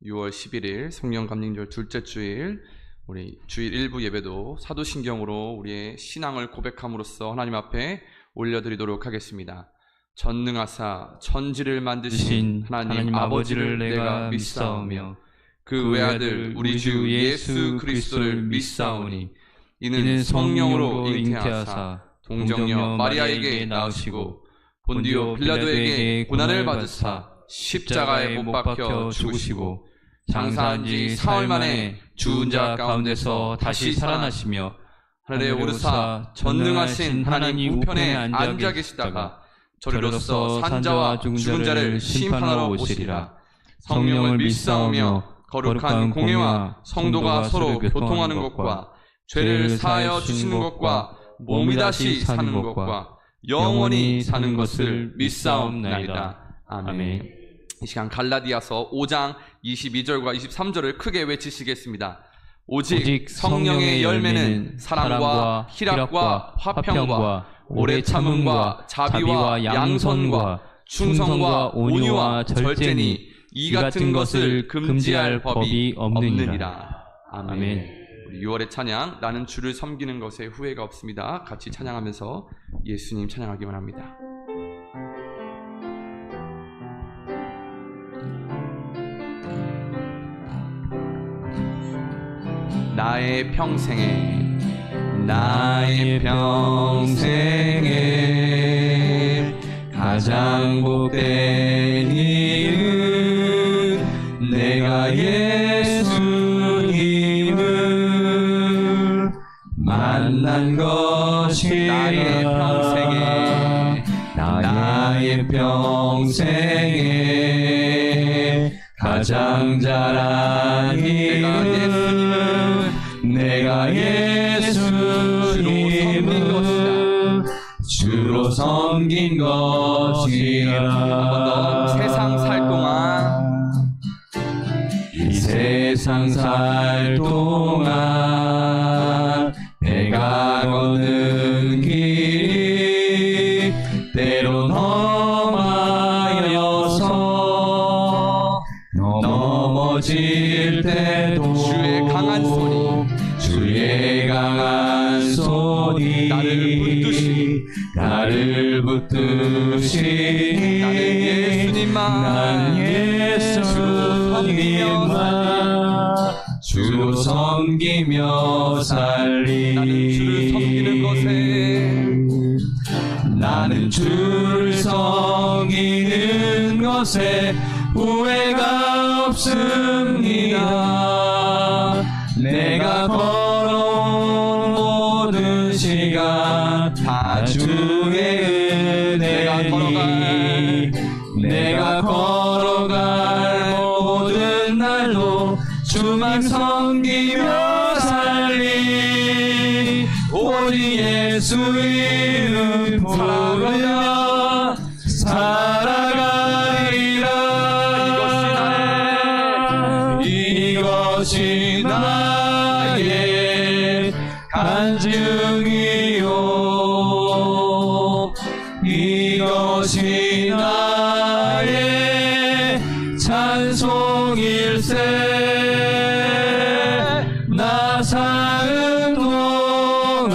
6월 11일 성령 감림절 둘째 주일, 우리 주일 일부 예배도 사도신경으로 우리의 신앙을 고백함으로써 하나님 앞에 올려드리도록 하겠습니다. 전능하사 천지를 만드신 하나님 아버지를 내가 믿사오며 그 외아들 우리 주 예수 그리스도를 믿사오니 이는 성령으로 잉태하사 동정녀 마리아에게 낳으시고 본디오 빌라도에게 고난을 받으사 십자가에 못 박혀 죽으시고 장사한 지 사흘 만에 죽은 자 가운데서 다시 살아나시며 하늘에 오르사 전능하신 하나님 우편에 앉아 계시다가 저리로서 산자와 죽은 자를 심판하러 오시리라. 성령을 믿사오며 거룩한 공회와 성도가 서로 교통하는 것과 죄를 사하여 주시는 것과 몸이 다시 사는 것과 영원히 사는 것을 믿사옵나이다. 아멘. 이 시간 갈라디아서 5장 22절과 23절을 크게 외치시겠습니다. 오직 성령의 열매는 사랑과 희락과 화평과 오래 참음과 자비와 양선과 충성과 온유와 절제니 이 같은 것을 금지할 법이 없느니라. 아멘. 6월의 찬양, 나는 주를 섬기는 것에 후회가 없습니다. 같이 찬양하면서 예수님 찬양하기 원합니다. 나의 평생에 가장 복된 일은 내가 예수님을 만난 것이라. 나의 평생에 가장 잘한 일은 내가 예수님을 주로 섬긴 것이라. 한번 더. 세상 살 동안, 이 세상 살 동안 내가 걷는 길이 때론 험하여서 넘어질 때도 주의 강한 손이 나를 붙드시니 난 예수님만 주로 섬기며 살리니. 나는 주를 섬기는 것에 후회가 없습니다. 내가 걸어온 모든 시간 다 주의 은혜니 내가 걸어갈 모든 날로 주만 섬기며 살리. 오직 예수 이름 부르며 살아가리라. 이것이 나의 간증이요, 이것이 나의 찬송일세. 나 사는 동안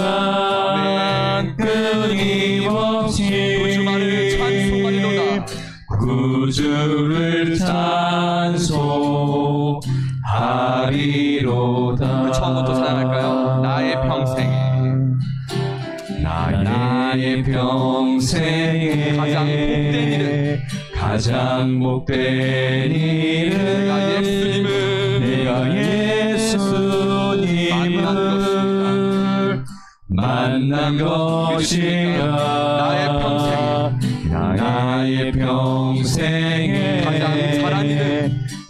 끊임없이 구주를 찬송하리로다. 처음부터 찬양할까요? 나의 평생에 가장 복된 일은 내가 예수님을 만난 것이라. 나의 평생에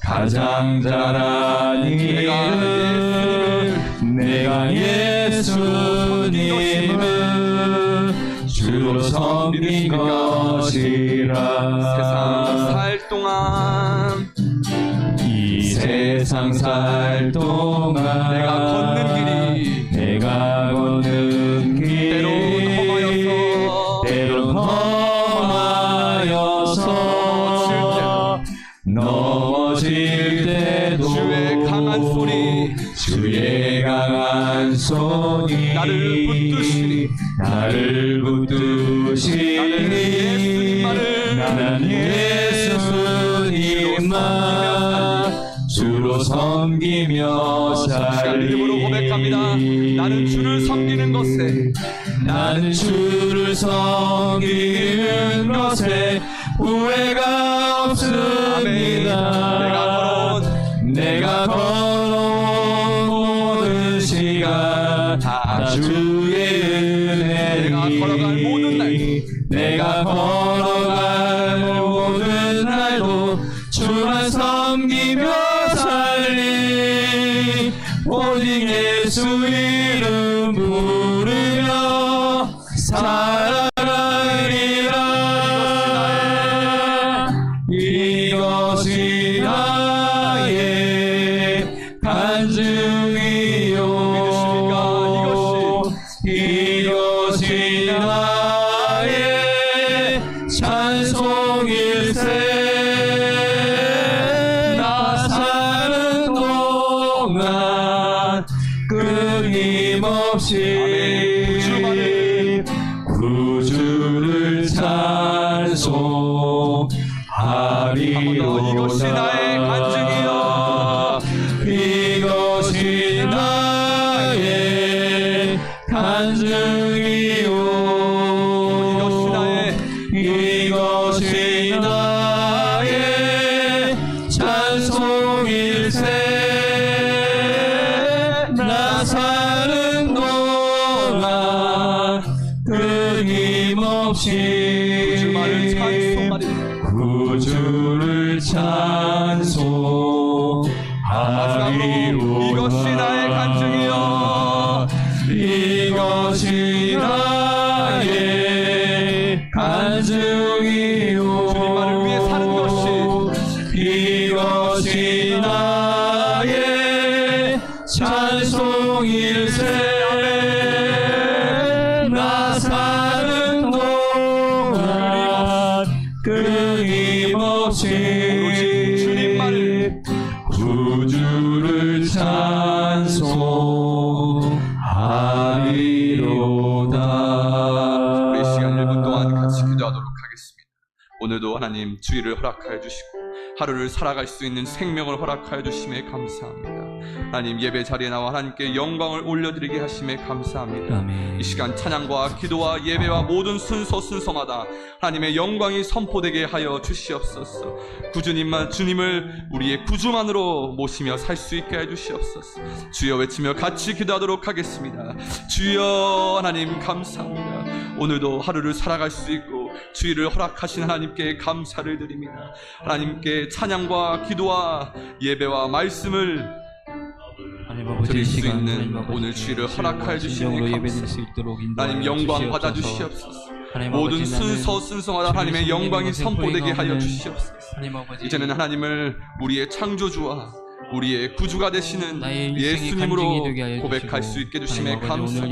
가장 잘한 일은 내가 예수님을 주로 섬긴 것이라. 세상 살 동안, 이 세상 살 동안 내가 걷는 길이 때론 험하여서 넘어질 때도 주의 강한 손이 주의 강한 손이 나를 붙드시니 나를 붙드시니 나는 예수님만 주로 섬기며 살리. 이름으로 고백합니다. 나는 주를 섬기는 것에 나는 주를 섬기는 것에 후회가 없습니다. 내가 걸어온 모든 시간 다 주의 은혜니 내가 걸어갈 모든 날도 주만 섬기며 살리. 오직 예수 이름 부르며 살아가리라. 이것이 나의 간증이요 이것이 나의 찬송일세. 나 사는 동안 끊임없이 구주를 찬송하리로다. 이것이 나의 간증이요 이것이 나의 간증이요 이것이 나의 찬송일세. 나 사는 동안 끊임없이 구주를 찬송하리로다. 이것이 나의 간증이요 이것이 나의 간증이요 주님만을 위해 사는 것이 이것이 나의 찬송일세. 나 사는 동안 끊임없이 주님만을 구주를 찬송하리로다. 우리 시간 1분 동안 같이 기도하도록 하겠습니다. 오늘도 하나님 주의를 허락하여 주시고 하루를 살아갈 수 있는 생명을 허락하여 주심에 감사합니다. 하나님 예배 자리에 나와 하나님께 영광을 올려드리게 하심에 감사합니다. 아멘. 이 시간 찬양과 기도와 예배와 모든 순서마다 하나님의 영광이 선포되게 하여 주시옵소서. 구주님만 주님을 우리의 구주만으로 모시며 살 수 있게 해 주시옵소서. 주여 외치며 같이 기도하도록 하겠습니다. 주여 하나님 감사합니다. 오늘도 하루를 살아갈 수 있고 주의를 허락하신 하나님께 감사를 드립니다. 하나님께 찬양과 기도와 예배와 말씀을 드릴 수 있는 오늘 주의를 허락하여 주시니 감사합니다. 하나님 영광 받아 주시옵소서. 모든 순서마다 하나님의 영광이 선포되게 하여 주시옵소서. 이제는 하나님을 우리의 창조주와 우리의 구주가 되시는 예수님으로 고백할 수 있게 주심에 감사합니다.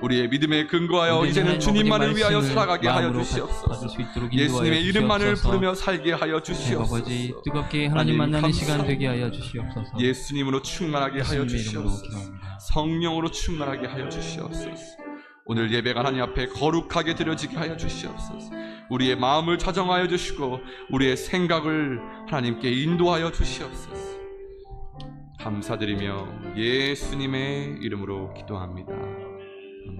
우리의 믿음에 근거하여 이제는 주님만을 위하여 살아가게 하여 주시옵소서. 예수님의 이름만을 부르며 살게 하여 주시옵소서. 뜨겁게 하나님 만나는 시간 되게 하여 주시옵소서. 예수님으로 충만하게 하여 주시옵소서. 성령으로 충만하게 하여 주시옵소서. 오늘 예배가 하나님 앞에 거룩하게 드려지게 하여 주시옵소서. 우리의 마음을 자정하여 주시고 우리의 생각을 하나님께 인도하여 주시옵소서. 감사드리며 예수님의 이름으로 기도합니다. 아멘.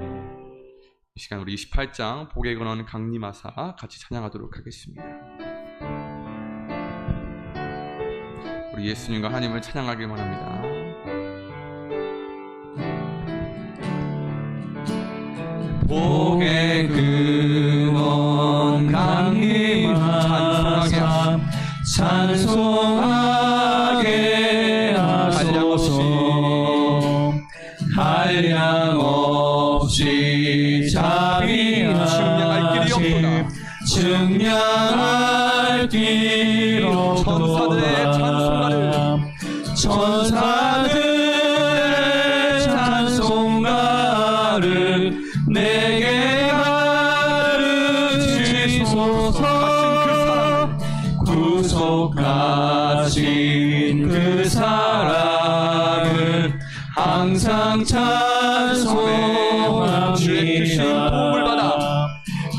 이 시간 우리 28장 복의 근원 강림하사 같이 찬양하도록 하겠습니다. 우리 예수님과 하나님을 찬양하기만 합니다. 복의 근원 강림하사 찬송하게 하소서. 한량없이 자비하심 증량할 길 없도다. 천사들의 찬송가를 내게 가르치소서. 구속하신 그 사랑을 항상 찬송합니다. 주의 크신 도움을 받아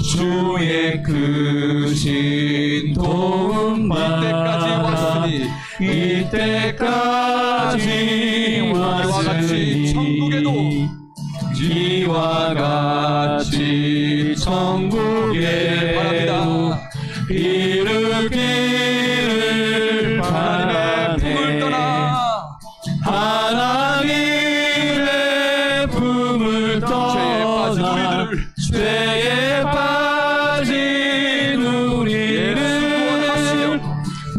주의 크신 도움 받아 이때까지 왔으니 이와 같이 천국에도 이르기를 바라네. 하나님의 품을 떠나 죄에 빠진 우리를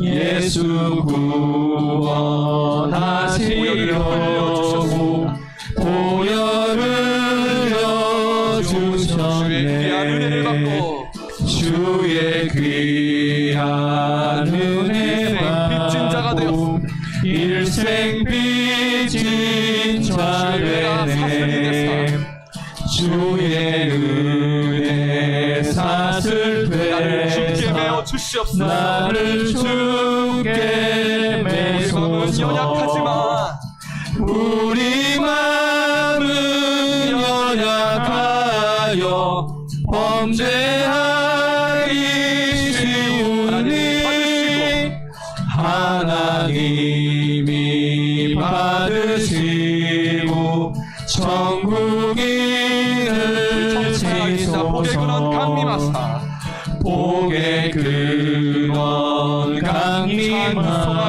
예수 구원하시려고 보혈을 주셨네. 주의 귀한 은혜 받고 일생 빚진 자 되네. 주의 은혜 사슬 나를 주께 되사 메어 주시옵소서. 나를 주께 메소서. 연약하지만 우리 마음은 연약하여 범죄하기 쉬우니 하나님이 받으시고 천국인을 치소서. 복의 근원 강림하사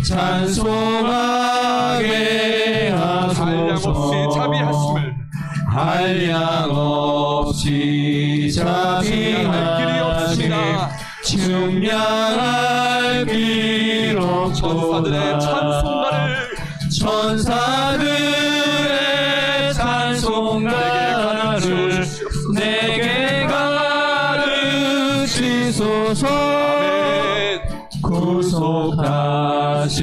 찬송하게 하소서. 한량 없이 자비하시니 증량할 길 없도다. 천사들의 찬송가를 내게 가르치소서. 구속하신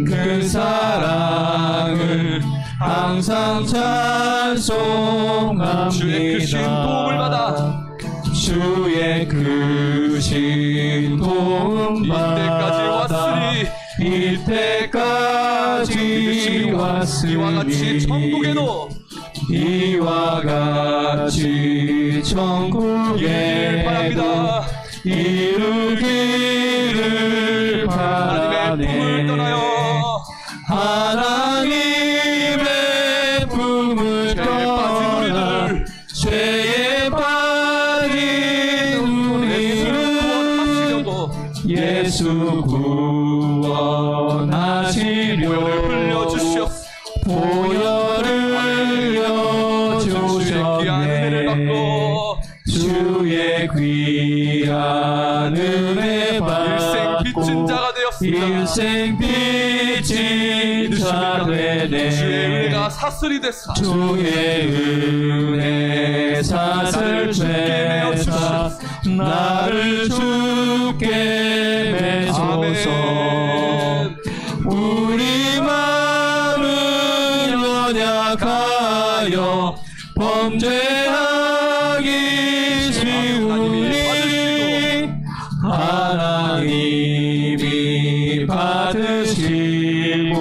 그 사랑을 항상 찬송합니다. 주의 크신 도움을 받아 주의 크신 도움 받아 이때까지 왔으니 이와 같이 천국에도 이와 같이 천국에 바랍니다. 이루기를 하나님의 품을 바라네. 떠나요 하나님의 품을 떠나 죄에 빠진 우리를 예수 구원하시려고 보혈을 흘려주셨네. 주의 귀한 은혜 받고 일생 빚진 자 되네. 주의 은혜가 사슬이 됐사 주의 은혜 사슬 되사 나를 주께 메소서. 우리 마음은 연약하여 범죄하기 쉬우니 하나님이 받으시고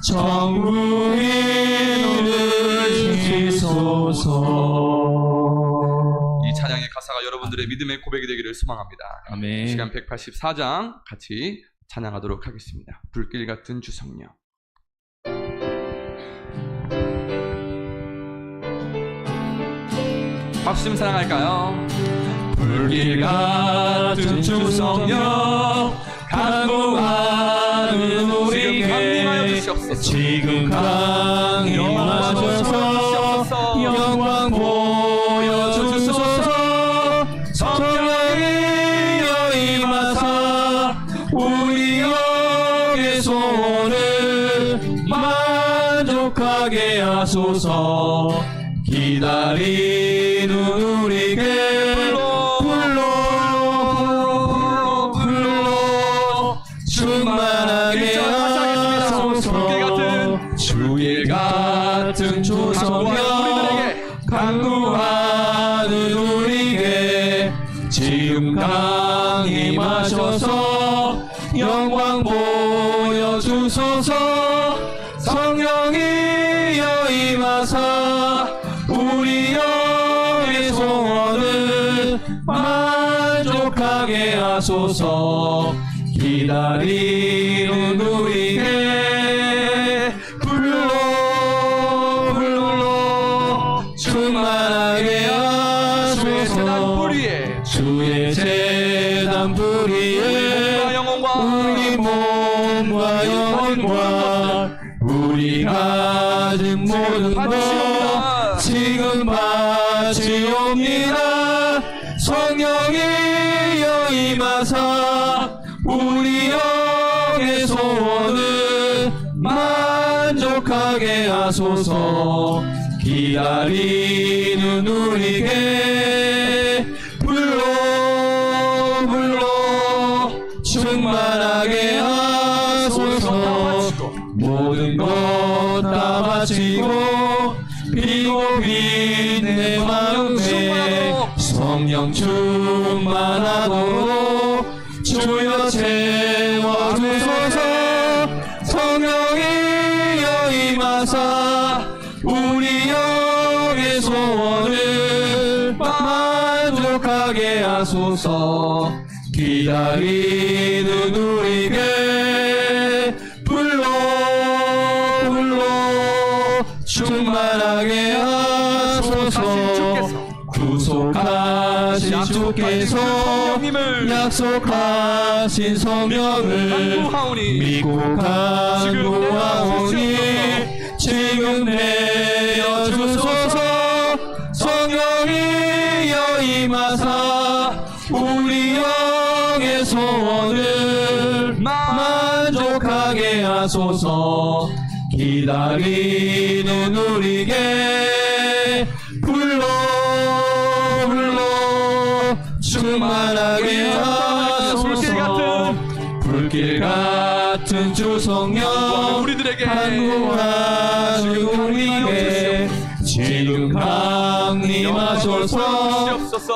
천국인을 치소서. 이 찬양의 가사가 여러분들의 믿음의 고백이 되기를 소망합니다. 아멘. 시간 184장 같이 찬양하도록 하겠습니다. 불길 같은 주성령. 박수 좀 사랑할까요? 불길 같은 주성령 간구하는 우리에게 지금 강림하셔서 영광 보여주소서. 성령이 여임하사 우리 영의 소원을 만족하게 하소서. 기다리는 우리에게 불러 충만하게 하소서. 주일 같은 조성령 간구하는 우리에게 지금 강림하셔서 영광 주소서. 성령이여 임하사 우리 영의 소원을 만족하게 하소서. 기다리는 우리에게 불러 충만하게 하소서. 주의 재단 뿌리에 우리 몸과 영혼과 우리 가진 모든 것 지금 바치옵니다. 성령이여 임하사 우리 영의 소원을 만족하게 하소서. 기다리는 우리에게 불러 충만하게 하소서. 모든 것 다 바치고 비고 빈 내 마음에 성령 충만하도록 주여 채워주소서. 성령이여 임하사 우리 영의 소원을 만족하게 하소서. 기다리는 우리에게 불러 충만하게 하소서. 구속하신 주께서 약속하신 성령을 믿고 간구하오니 지금 내려주소서. 성령이여 임하사 우리 영의 소원을 만족하게 하소서. 기다리는 우리에게 불러 충만하게 하소서. 불길 같은 주 성령 간구하는 우리에게 지금 강림하소서.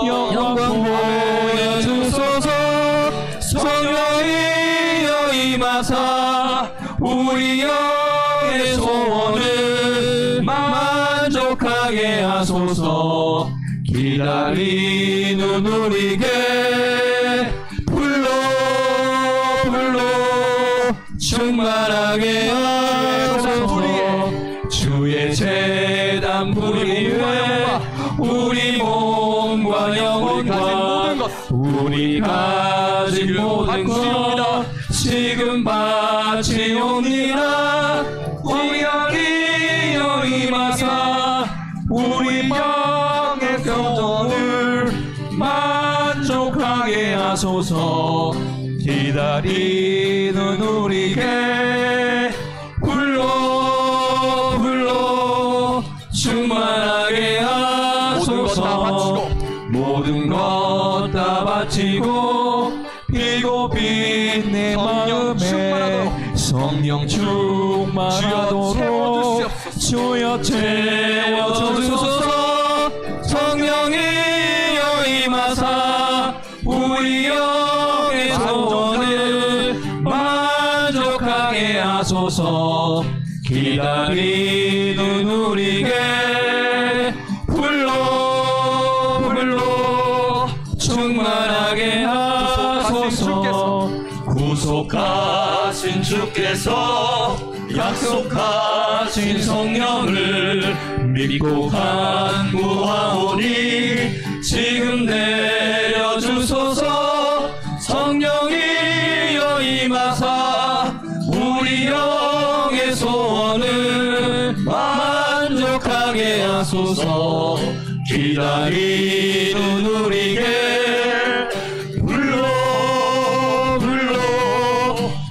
영광 보여주소서. 성령이여 임하사 우리 영의 소원을 만족하게 하소서. 기다리는 우리에게 불러 충만하게 하소서. 주의 재단 뿌리에 우리 몸과 영혼과 우리 가진 모든 것 지금 바치옵니다. 성령이여 임하사 우리 영의 소원을 만족하게 하소서. 기다리는 우리에게 불러 충만하게 하소서. 모든 것 다 바치고 비고 빈 내 마음에 성령 충만하도록 주여 채워주소서. 성령이여 임하사 우리 영의 소원을 만족하게 하소서. 기다리는 우리에게 불러 충만하게 하소서. 구속하신 주께서 약속하신 성령을 믿고 간구하오니 지금 내려주소서. 성령이여 임하사 우리 영의 소원을 만족하게 하소서. 기다리는 우리에게 불러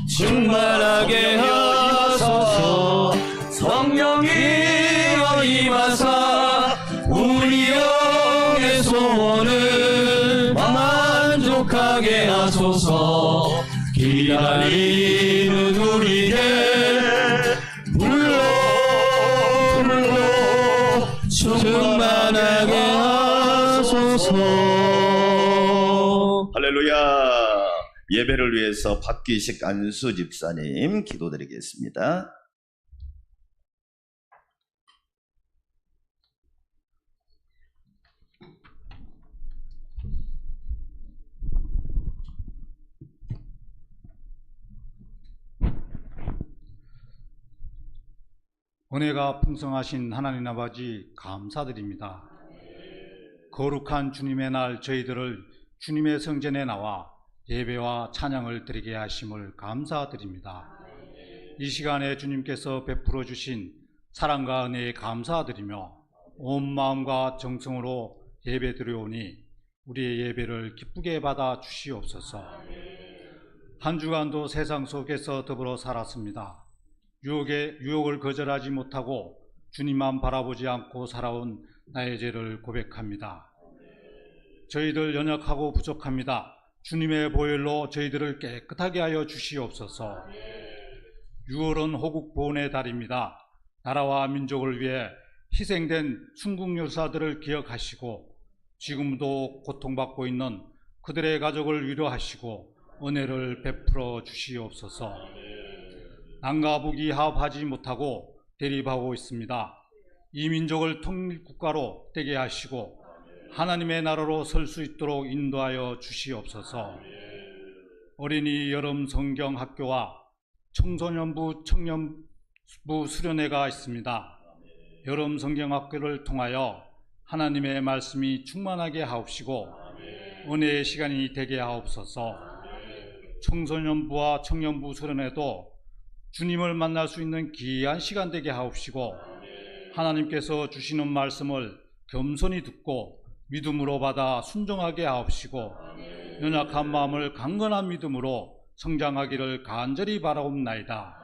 충만하게 하소서. 성령이여 임하사 우리 영의 소원을 만족하게 하소서. 기다리는 우리에게 불러 충만하게 하소서. 할렐루야. 예배를 위해서 박기식 안수 집사님 기도드리겠습니다. 은혜가 풍성하신 하나님 아버지 감사드립니다. 거룩한 주님의 날 저희들을 주님의 성전에 나와 예배와 찬양을 드리게 하심을 감사드립니다. 이 시간에 주님께서 베풀어 주신 사랑과 은혜에 감사드리며 온 마음과 정성으로 예배 드려오니 우리의 예배를 기쁘게 받아 주시옵소서. 한 주간도 세상 속에서 더불어 살았습니다. 유혹을 거절하지 못하고 주님만 바라보지 않고 살아온 나의 죄를 고백합니다. 저희들 연약하고 부족합니다. 주님의 보혈로 저희들을 깨끗하게 하여 주시옵소서. 6월은 호국 보훈의 달입니다. 나라와 민족을 위해 희생된 순국요사들을 기억하시고 지금도 고통받고 있는 그들의 가족을 위로하시고 은혜를 베풀어 주시옵소서. 남과 북이 화합하지 못하고 대립하고 있습니다. 이 민족을 통일국가로 되게 하시고 하나님의 나라로 설 수 있도록 인도하여 주시옵소서. 어린이 여름 성경 학교와 청소년부 청년부 수련회가 있습니다. 여름 성경 학교를 통하여 하나님의 말씀이 충만하게 하옵시고 은혜의 시간이 되게 하옵소서. 청소년부와 청년부 수련회도 주님을 만날 수 있는 귀한 시간 되게 하옵시고 하나님께서 주시는 말씀을 겸손히 듣고 믿음으로 받아 순종하게 하옵시고 연약한 마음을 강건한 믿음으로 성장하기를 간절히 바라옵나이다.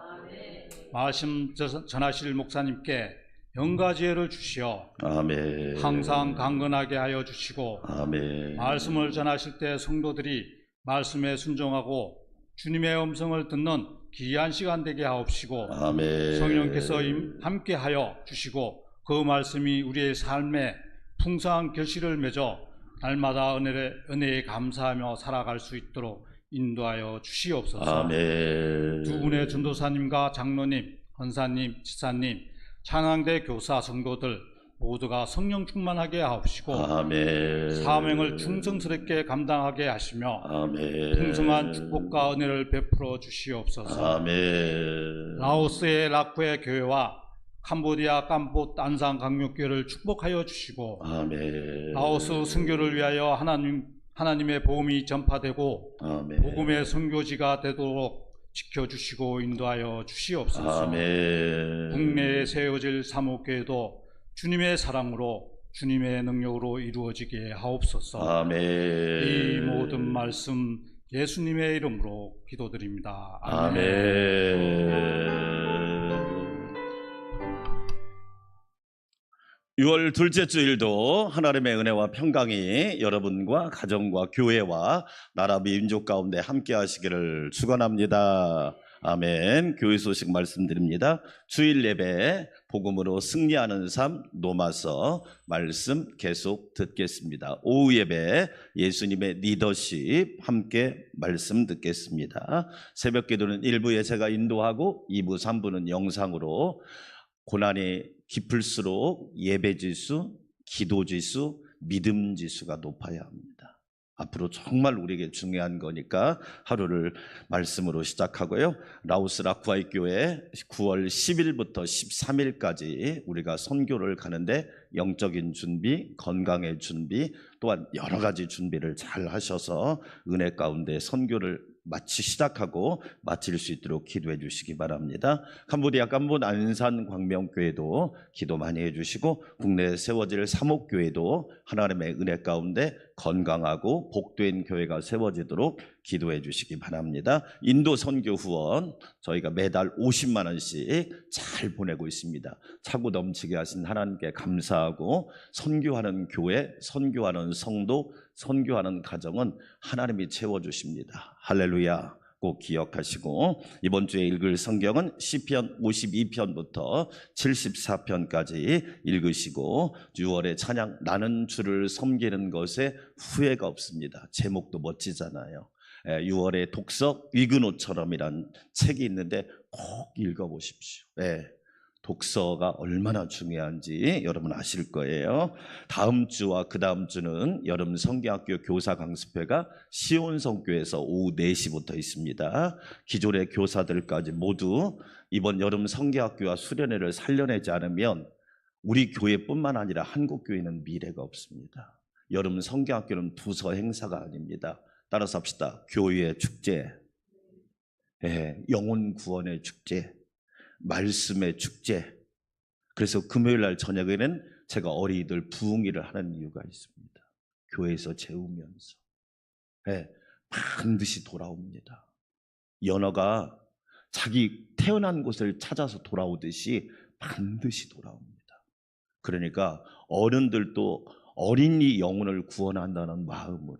말씀 전하실 목사님께 영과 지혜를 주시어 아멘. 항상 강건하게 하여 주시고 아멘. 말씀을 전하실 때 성도들이 말씀에 순종하고 주님의 음성을 듣는 귀한 시간 되게 하옵시고 아멘. 성령께서 함께 하여 주시고 그 말씀이 우리의 삶에 풍성한 결실을 맺어 날마다 은혜에 감사하며 살아갈 수 있도록 인도하여 주시옵소서. 아멘. 두 분의 전도사님과 장로님, 권사님, 지사님, 찬양대 교사 성도들 모두가 성령 충만하게 하옵시고 아멘. 사명을 충성스럽게 감당하게 하시며 아멘. 풍성한 축복과 은혜를 베풀어 주시옵소서. 아멘. 라오스의 라쿠의 교회와 캄보디아 깜보 딴상 강력교회를 축복하여 주시고 아멘. 라오스 선교를 위하여 하나님의 복음이 전파되고 아멘. 복음의 선교지가 되도록 지켜주시고 인도하여 주시옵소서. 아멘. 국내에 세워질 사목교회도 주님의 사랑으로 주님의 능력으로 이루어지게 하옵소서. 아멘. 이 모든 말씀 예수님의 이름으로 기도드립니다. 아멘. 6월 둘째 주일도 하나님의 은혜와 평강이 여러분과 가정과 교회와 나라 민족 가운데 함께 하시기를 축원합니다. 아멘. 교회 소식 말씀드립니다. 주일 예배 복음으로 승리하는 삶 노마서 말씀 계속 듣겠습니다. 오후 예배 예수님의 리더십 함께 말씀 듣겠습니다. 새벽 기도는 1부에 제가 인도하고 2부 3부는 영상으로 고난이 깊을수록 예배 지수, 기도 지수, 믿음 지수가 높아야 합니다. 앞으로 정말 우리에게 중요한 거니까 하루를 말씀으로 시작하고요. 라오스 라쿠아이 교회 9월 10일부터 13일까지 우리가 선교를 가는데 영적인 준비, 건강의 준비, 또한 여러 가지 준비를 잘 하셔서 은혜 가운데 선교를 마치 시작하고 마칠 수 있도록 기도해 주시기 바랍니다. 캄보디아 깜본 안산 광명교회도 기도 많이 해주시고 국내에 세워질 사목교회도 하나님의 은혜 가운데 건강하고 복된 교회가 세워지도록 기도해 주시기 바랍니다. 인도 선교 후원 저희가 매달 50만 원씩 잘 보내고 있습니다. 차고 넘치게 하신 하나님께 감사하고 선교하는 교회, 선교하는 성도, 선교하는 가정은 하나님이 채워주십니다. 할렐루야. 꼭 기억하시고 이번 주에 읽을 성경은 시편 52편부터 74편까지 읽으시고 6월의 찬양 나는 주를 섬기는 것에 후회가 없습니다. 제목도 멋지잖아요. 6월에 독서 위그노처럼이란 책이 있는데 꼭 읽어보십시오. 독서가 얼마나 중요한지 여러분 아실 거예요. 다음 주와 그 다음 주는 여름 성경학교 교사 강습회가 시온성교에서 오후 4시부터 있습니다. 기존의 교사들까지 모두 이번 여름 성경학교와 수련회를 살려내지 않으면 우리 교회뿐만 아니라 한국교회는 미래가 없습니다. 여름 성경학교는 부서 행사가 아닙니다. 따라서 합시다. 교회의 축제, 영혼 구원의 축제, 말씀의 축제. 그래서 금요일 날 저녁에는 제가 어린이들 부흥회를 하는 이유가 있습니다. 교회에서 재우면서 반드시 돌아옵니다. 연어가 자기 태어난 곳을 찾아서 돌아오듯이 반드시 돌아옵니다. 그러니까 어른들도 어린이 영혼을 구원한다는 마음으로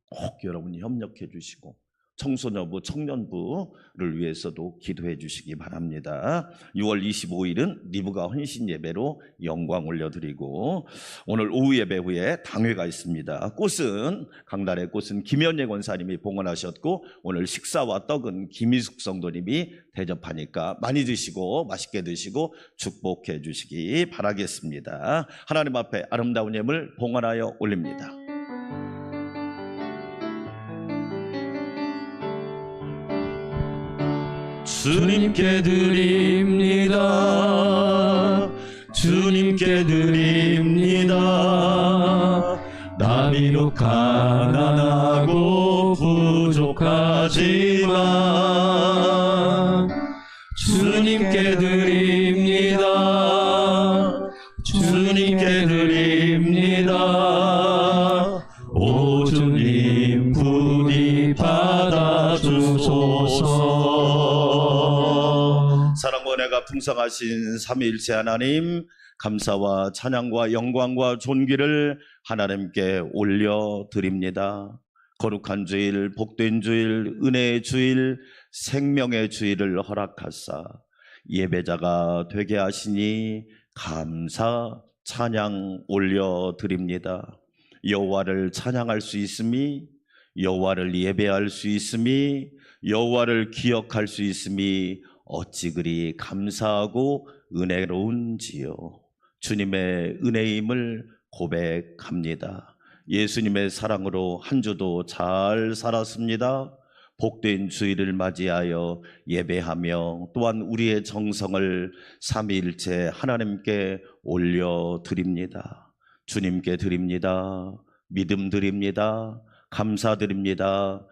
꼭 여러분이 협력해 주시고 청소년부, 청년부를 위해서도 기도해 주시기 바랍니다. 6월 25일은 리브가 헌신 예배로 영광 올려드리고 오늘 오후 예배 후에 당회가 있습니다. 꽃은 강단의 꽃은 김현예 권사님이 봉헌하셨고 오늘 식사와 떡은 김희숙 성도님이 대접하니까 많이 드시고 맛있게 드시고 축복해 주시기 바라겠습니다. 하나님 앞에 아름다운 예물 봉헌하여 올립니다. 주님께 드립니다. 주님께 드립니다. 나 비록 가난하고 부족하지만 주님께 드립니다. 주님께 드립니다. 오 주님 부디 받아주소서. 사랑과 은혜가 풍성하신 삼위일체 하나님, 감사와 찬양과 영광과 존귀를 하나님께 올려드립니다. 거룩한 주일, 복된 주일, 은혜의 주일, 생명의 주일을 허락하사 예배자가 되게 하시니 감사, 찬양 올려드립니다. 여호와를 찬양할 수 있음이, 여호와를 예배할 수 있음이, 여호와를 기억할 수 있음이 어찌 그리 감사하고 은혜로운지요. 주님의 은혜임을 고백합니다. 예수님의 사랑으로 한 주도 잘 살았습니다. 복된 주일을 맞이하여 예배하며 또한 우리의 정성을 삼위일체 하나님께 올려드립니다. 주님께 드립니다. 믿음 드립니다. 감사드립니다.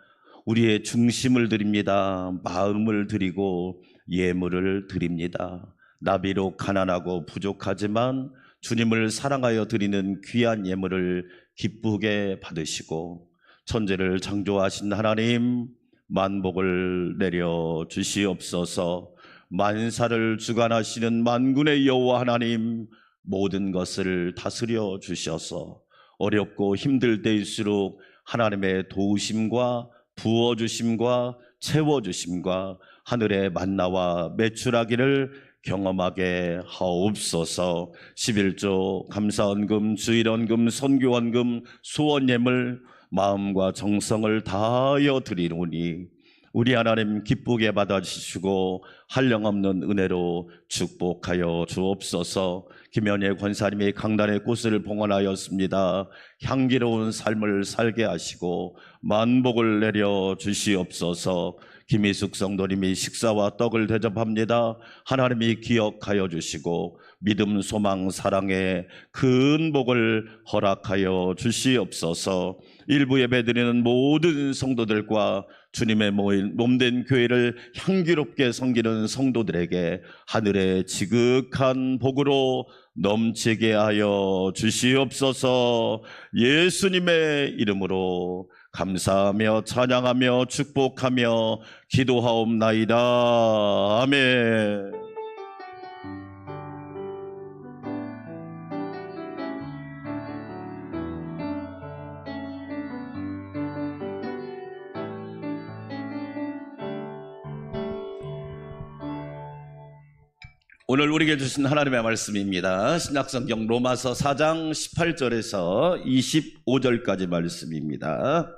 우리의 중심을 드립니다. 마음을 드리고 예물을 드립니다. 나 비록 가난하고 부족하지만 주님을 사랑하여 드리는 귀한 예물을 기쁘게 받으시고 천지를 창조하신 하나님 만복을 내려 주시옵소서. 만사를 주관하시는 만군의 여호와 하나님 모든 것을 다스려 주셔서 어렵고 힘들 때일수록 하나님의 도우심과 부어주심과 채워주심과 하늘의 만나와 매출하기를 경험하게 하옵소서. 11조 감사헌금, 주일헌금, 선교헌금, 소원예물 마음과 정성을 다하여 드리노니 우리 하나님 기쁘게 받아주시고 한량없는 은혜로 축복하여 주옵소서. 김현예 권사님이 강단의 꽃을 봉헌하였습니다. 향기로운 삶을 살게 하시고 만복을 내려 주시옵소서. 김희숙 성도님이 식사와 떡을 대접합니다. 하나님이 기억하여 주시고 믿음, 소망, 사랑의 큰 복을 허락하여 주시옵소서. 일부 예배드리는 모든 성도들과 주님의 몸된 교회를 향기롭게 섬기는 성도들에게 하늘의 지극한 복으로 넘치게 하여 주시옵소서. 예수님의 이름으로 감사하며 찬양하며 축복하며 기도하옵나이다. 아멘. 오늘 우리에게 주신 하나님의 말씀입니다. 신약성경 로마서 4장 18절에서 25절까지 말씀입니다.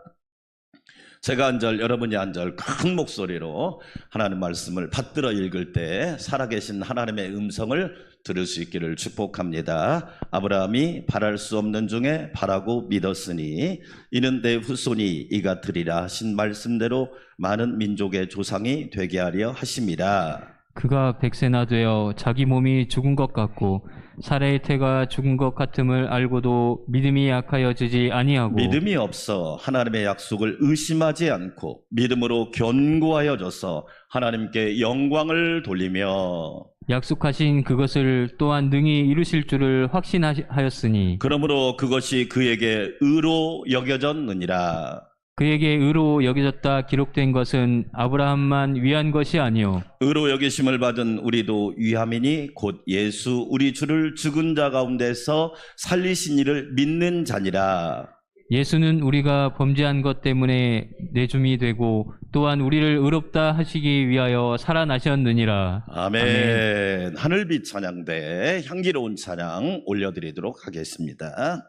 제가 한 절, 여러분이 한 절 큰 목소리로 하나님 말씀을 받들어 읽을 때 살아계신 하나님의 음성을 들을 수 있기를 축복합니다. 아브라함이 바랄 수 없는 중에 바라고 믿었으니 이는 내 후손이 이가 되리라 하신 말씀대로 많은 민족의 조상이 되게 하려 하심이라. 그가 백세나 되어 자기 몸이 죽은 것 같고 사라의 태가 죽은 것 같음을 알고도 믿음이 약하여지지 아니하고 믿음이 없어 하나님의 약속을 의심하지 않고 믿음으로 견고하여져서 하나님께 영광을 돌리며 약속하신 그것을 또한 능히 이루실 줄을 확신하였으니 그러므로 그것이 그에게 의로 여겨졌느니라. 그에게 의로 여겨졌다 기록된 것은 아브라함만 위한 것이 아니요 의로 여기심을 받은 우리도 위함이니 곧 예수 우리 주를 죽은 자 가운데서 살리신 이를 믿는 자니라. 예수는 우리가 범죄한 것 때문에 내줌이 되고 또한 우리를 의롭다 하시기 위하여 살아나셨느니라. 아멘. 하늘빛 찬양대 향기로운 찬양 올려드리도록 하겠습니다.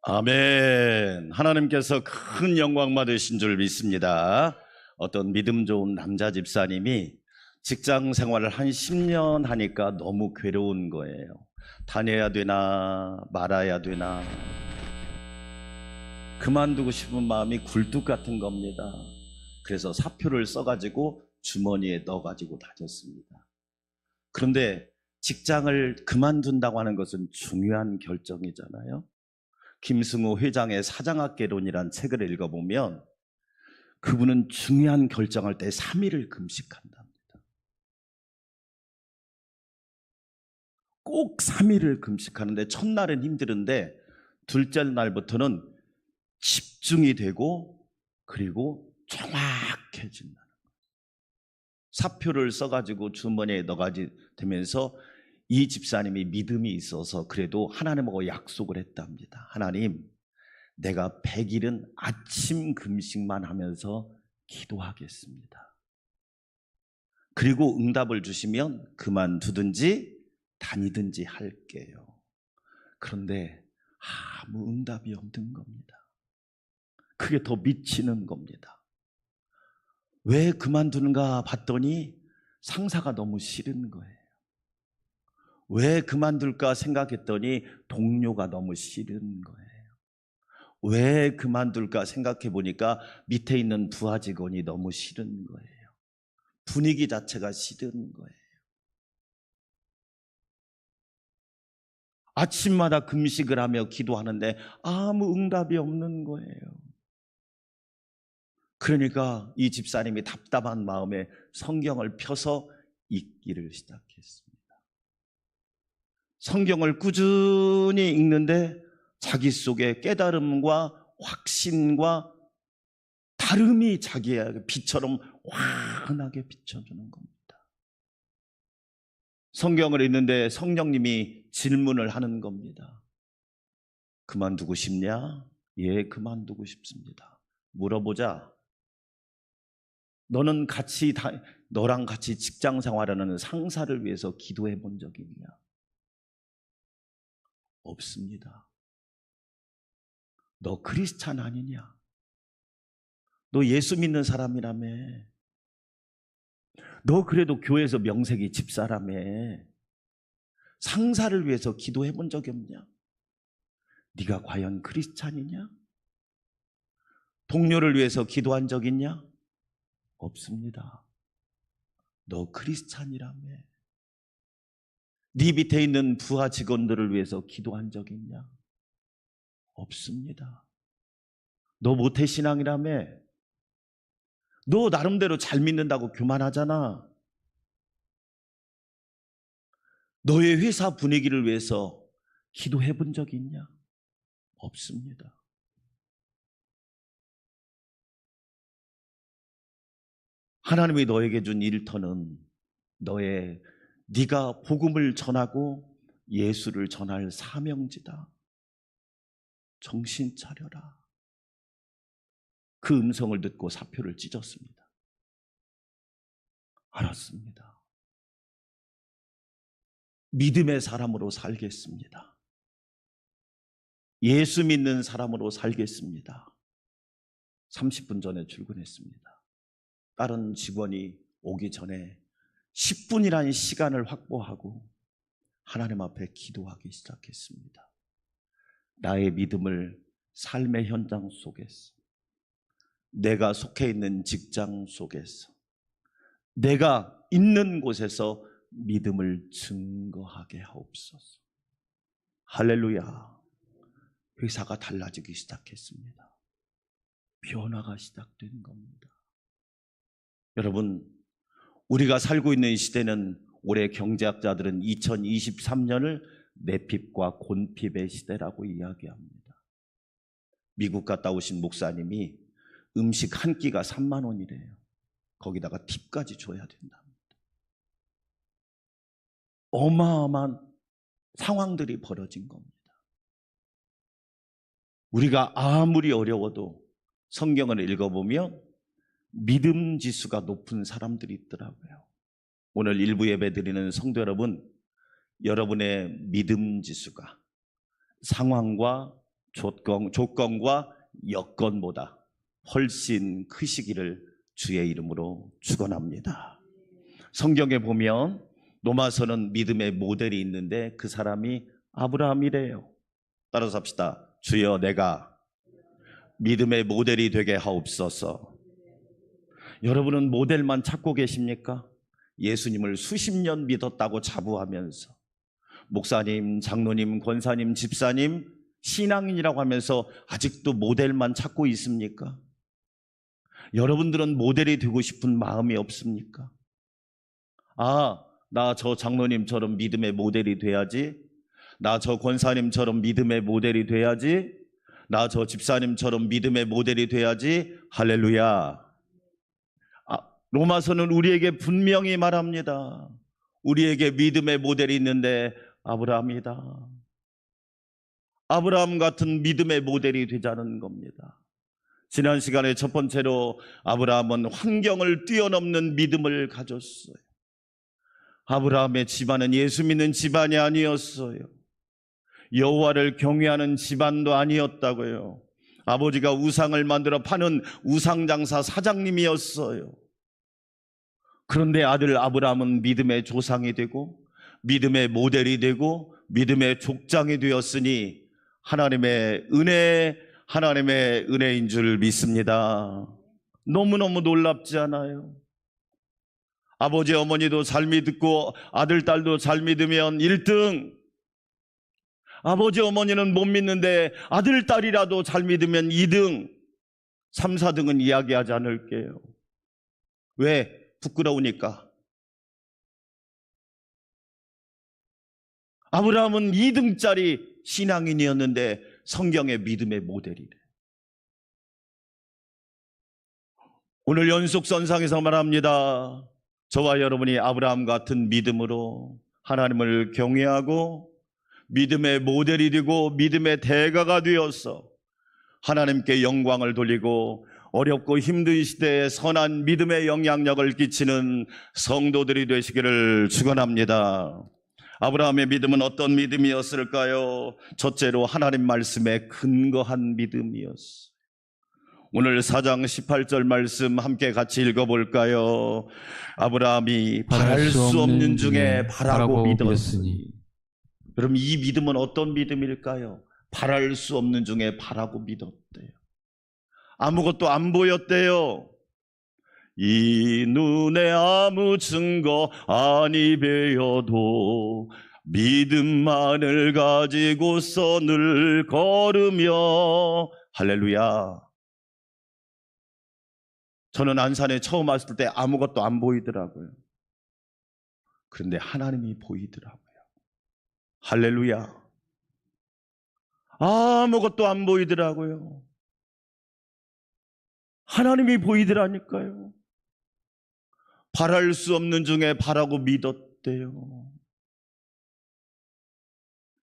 아멘. 하나님께서 큰 영광 받으신 줄 믿습니다. 어떤 믿음 좋은 남자 집사님이 직장 생활을 한 10년 하니까 너무 괴로운 거예요. 다녀야 되나 말아야 되나 그만두고 싶은 마음이 굴뚝 같은 겁니다. 그래서 사표를 써가지고 주머니에 넣어가지고 다녔습니다. 그런데 직장을 그만둔다고 하는 것은 중요한 결정이잖아요. 김승우 회장의 사장학개론이란 책을 읽어보면 그분은 중요한 결정할 때 3일을 금식한답니다. 꼭 3일을 금식하는데 첫날은 힘들은데 둘째 날부터는 집중이 되고 그리고 정확해진다는 거예요. 사표를 써가지고 주머니에 넣어가지 되면서 이 집사님이 믿음이 있어서 그래도 하나님하고 약속을 했답니다. 하나님, 내가 100일은 아침 금식만 하면서 기도하겠습니다. 그리고 응답을 주시면 그만두든지 다니든지 할게요. 그런데 아무 응답이 없는 겁니다. 그게 더 미치는 겁니다. 왜 그만두는가 봤더니 상사가 너무 싫은 거예요. 왜 그만둘까 생각했더니 동료가 너무 싫은 거예요. 왜 그만둘까 생각해 보니까 밑에 있는 부하 직원이 너무 싫은 거예요. 분위기 자체가 싫은 거예요. 아침마다 금식을 하며 기도하는데 아무 응답이 없는 거예요. 그러니까 이 집사님이 답답한 마음에 성경을 펴서 읽기를 시작했습니다. 성경을 꾸준히 읽는데 자기 속에 깨달음과 확신과 다름이 자기의 빛처럼 환하게 비춰주는 겁니다. 성경을 읽는데 성령님이 질문을 하는 겁니다. 그만두고 싶냐? 예, 그만두고 싶습니다. 물어보자. 너랑 같이 직장 생활하는 상사를 위해서 기도해 본 적이 있냐? 없습니다. 너 크리스찬 아니냐? 너 예수 믿는 사람이라며. 너 그래도 교회에서 명색이 집사라며. 상사를 위해서 기도해 본 적이 없냐? 네가 과연 크리스찬이냐? 동료를 위해서 기도한 적 있냐? 없습니다. 너 크리스찬이라며. 네 밑에 있는 부하 직원들을 위해서 기도한 적 있냐? 없습니다. 너 모태신앙이라며. 너 나름대로 잘 믿는다고 교만하잖아. 너의 회사 분위기를 위해서 기도해 본 적이 있냐? 없습니다. 하나님이 너에게 준 일터는 네가 복음을 전하고 예수를 전할 사명지다. 정신 차려라. 그 음성을 듣고 사표를 찢었습니다. 알았습니다. 믿음의 사람으로 살겠습니다. 예수 믿는 사람으로 살겠습니다. 30분 전에 출근했습니다. 다른 직원이 오기 전에 10분이라는 시간을 확보하고 하나님 앞에 기도하기 시작했습니다. 나의 믿음을 삶의 현장 속에서, 내가 속해 있는 직장 속에서, 내가 있는 곳에서 믿음을 증거하게 하옵소서. 할렐루야. 회사가 달라지기 시작했습니다. 변화가 시작된 겁니다. 여러분, 우리가 살고 있는 시대는 올해 경제학자들은 2023년을 내핍과 곤핍의 시대라고 이야기합니다. 미국 갔다 오신 목사님이 음식 한 끼가 3만 원이래요. 거기다가 팁까지 줘야 된답니다. 어마어마한 상황들이 벌어진 겁니다. 우리가 아무리 어려워도 성경을 읽어보면 믿음 지수가 높은 사람들이 있더라고요. 오늘 일부 예배 드리는 성도 여러분, 여러분의 믿음 지수가 상황과 조건과 여건보다 훨씬 크시기를 주의 이름으로 축원합니다. 성경에 보면 로마서는 믿음의 모델이 있는데 그 사람이 아브라함이래요. 따라서 합시다. 주여, 내가 믿음의 모델이 되게 하옵소서. 여러분은 모델만 찾고 계십니까? 예수님을 수십 년 믿었다고 자부하면서 목사님, 장로님, 권사님, 집사님, 신앙인이라고 하면서 아직도 모델만 찾고 있습니까? 여러분들은 모델이 되고 싶은 마음이 없습니까? 나 저 장로님처럼 믿음의 모델이 돼야지. 나 저 권사님처럼 믿음의 모델이 돼야지. 나 저 집사님처럼 믿음의 모델이 돼야지. 할렐루야. 로마서는 우리에게 분명히 말합니다. 우리에게 믿음의 모델이 있는데 아브라함이다. 아브라함 같은 믿음의 모델이 되자는 겁니다. 지난 시간에 첫 번째로 아브라함은 환경을 뛰어넘는 믿음을 가졌어요. 아브라함의 집안은 예수 믿는 집안이 아니었어요. 여호와를 경외하는 집안도 아니었다고요. 아버지가 우상을 만들어 파는 우상장사 사장님이었어요. 그런데 아들 아브라함은 믿음의 조상이 되고 믿음의 모델이 되고 믿음의 족장이 되었으니 하나님의 은혜인 줄 믿습니다. 너무너무 놀랍지 않아요? 아버지 어머니도 잘 믿고 아들 딸도 잘 믿으면 1등, 아버지 어머니는 못 믿는데 아들 딸이라도 잘 믿으면 2등, 3, 4등은 이야기하지 않을게요. 왜? 부끄러우니까. 아브라함은 2등짜리 신앙인이었는데 성경의 믿음의 모델이래. 오늘 연속선상에서 말합니다. 저와 여러분이 아브라함 같은 믿음으로 하나님을 경외하고 믿음의 모델이 되고 믿음의 대가가 되어서 하나님께 영광을 돌리고 어렵고 힘든 시대에 선한 믿음의 영향력을 끼치는 성도들이 되시기를 축원합니다. 아브라함의 믿음은 어떤 믿음이었을까요? 첫째로 하나님 말씀에 근거한 믿음이었어요. 오늘 4장 18절 말씀 함께 같이 읽어볼까요? 아브라함이 바랄 수 없는 중에 바라고 믿었으니. 그럼 이 믿음은 어떤 믿음일까요? 바랄 수 없는 중에 바라고 믿었대요. 아무것도 안 보였대요. 이 눈에 아무 증거 아니 배어도 믿음만을 가지고서 늘 걸으며. 할렐루야. 저는 안산에 처음 왔을 때 아무것도 안 보이더라고요. 그런데 하나님이 보이더라고요. 할렐루야. 아무것도 안 보이더라고요. 하나님이 보이더라니까요. 바랄 수 없는 중에 바라고 믿었대요.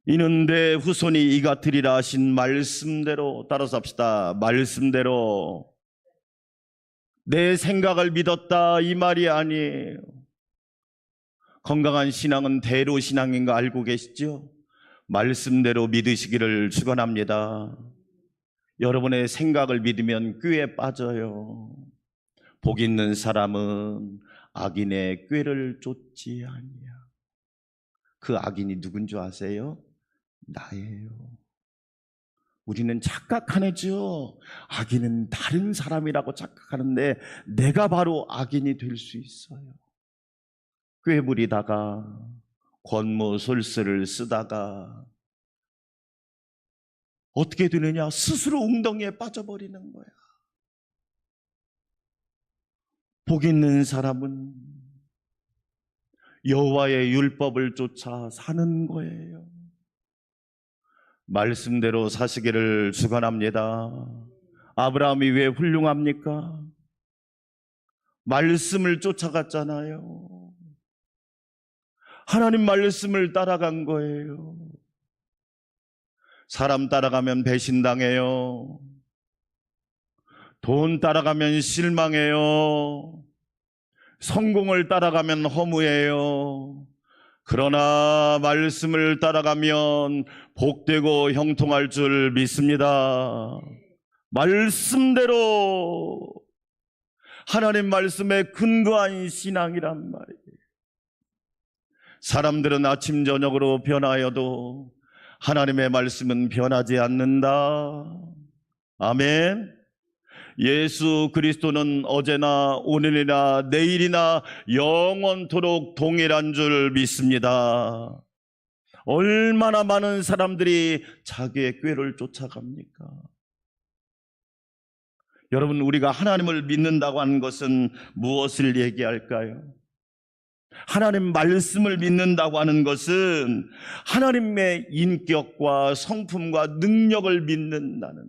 이는 내 후손이 이같으리라 하신 말씀대로, 따라서 합시다. 말씀대로. 내 생각을 믿었다 이 말이 아니에요. 건강한 신앙은 대로 신앙인 거 알고 계시죠? 말씀대로 믿으시기를 축원합니다. 여러분의 생각을 믿으면 꾀에 빠져요. 복 있는 사람은 악인의 꾀를 쫓지 아니야. 그 악인이 누군 줄 아세요? 나예요. 우리는 착각하죠. 악인은 다른 사람이라고 착각하는데 내가 바로 악인이 될 수 있어요. 꾀 부리다가 권모술수를 쓰다가 어떻게 되느냐? 스스로 웅덩이에 빠져버리는 거야. 복 있는 사람은 여호와의 율법을 쫓아 사는 거예요. 말씀대로 사시기를 축원합니다. 아브라함이 왜 훌륭합니까? 말씀을 쫓아갔잖아요. 하나님 말씀을 따라간 거예요. 사람 따라가면 배신당해요. 돈 따라가면 실망해요. 성공을 따라가면 허무해요. 그러나 말씀을 따라가면 복되고 형통할 줄 믿습니다. 말씀대로 하나님 말씀에 근거한 신앙이란 말이에요. 사람들은 아침 저녁으로 변하여도 하나님의 말씀은 변하지 않는다. 아멘. 예수 그리스도는 어제나 오늘이나 내일이나 영원토록 동일한 줄 믿습니다. 얼마나 많은 사람들이 자기의 꾀를 쫓아갑니까? 여러분, 우리가 하나님을 믿는다고 하는 것은 무엇을 얘기할까요? 하나님 말씀을 믿는다고 하는 것은 하나님의 인격과 성품과 능력을 믿는다는.